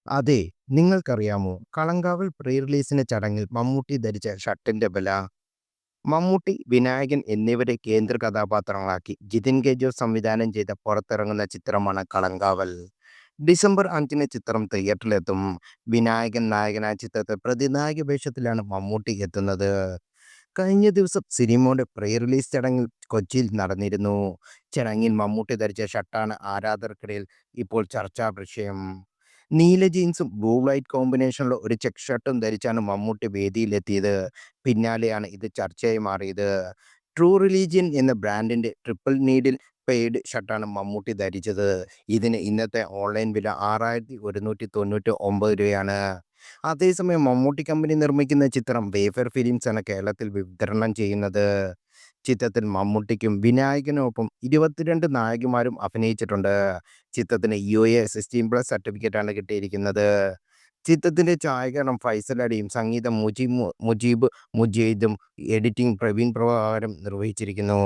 അതെ, നിങ്ങൾക്കറിയാമോ? കളങ്കാവൽ പ്രീ റിലീസിന്റെ ചടങ്ങിൽ മമ്മൂട്ടി ധരിച്ച ഷർട്ടിന്റെ വില. മമ്മൂട്ടി, വിനായകൻ എന്നിവരെ കേന്ദ്ര കഥാപാത്രങ്ങളാക്കി ജിതിൻ കെ ജോസ് സംവിധാനം ചെയ്ത പുറത്തിറങ്ങുന്ന ചിത്രമാണ് കളങ്കാവൽ. ഡിസംബർ 5-ന് ചിത്രം തിയേറ്ററിലെത്തും. വിനായകൻ നായകനായ ചിത്രത്തിൽ പ്രതിനായക വേഷത്തിലാണ് മമ്മൂട്ടി എത്തുന്നത്. കഴിഞ്ഞ ദിവസം സിനിമയുടെ പ്രീ റിലീസ് ചടങ്ങിൽ കൊച്ചിയിൽ നടന്നിരുന്നു. ചടങ്ങിൽ മമ്മൂട്ടി ധരിച്ച ഷർട്ടാണ് ആരാധകർക്കിടയിൽ ഇപ്പോൾ ചർച്ചാ വിഷയം. നീല ജീൻസും ബ്ലൂ ലൈറ്റ് കോമ്പിനേഷനുള്ള ഒരു ചെക്ക് ഷർട്ടും ധരിച്ചാണ് മമ്മൂട്ടി വേദിയിലെത്തിയത്. പിന്നാലെയാണ് ഇത് ചർച്ചയായി മാറിയത്. ട്രൂ റിലീജിയൻ എന്ന ബ്രാൻഡിന്റെ ട്രിപ്പിൾ നീഡിൽ പെയ്ഡ് ഷർട്ടാണ് മമ്മൂട്ടി ധരിച്ചത്. ഇതിന് ഇന്നത്തെ ഓൺലൈൻ വില 6199 രൂപയാണ്. അതേസമയം മമ്മൂട്ടി കമ്പനി നിർമ്മിക്കുന്ന ചിത്രം വേഫർ ഫിലിംസ് ആണ് കേരളത്തിൽ വിതരണം ചെയ്യുന്നത്. ചിത്രത്തിൽ മമ്മൂട്ടിക്കും വിനായകനൊപ്പം 22 നായകന്മാരും അഭിനയിച്ചിട്ടുണ്ട്. ചിത്രത്തിന് UA16+ സർട്ടിഫിക്കറ്റാണ് കിട്ടിയിരിക്കുന്നത്. ചിത്രത്തിന്റെ ഛായാഗ്രഹണം ഫൈസൽ അലിയും സംഗീതം മുജീബ് മുജീദും എഡിറ്റിംഗ് പ്രവീൺ പ്രഭാകരും നിർവഹിച്ചിരിക്കുന്നു.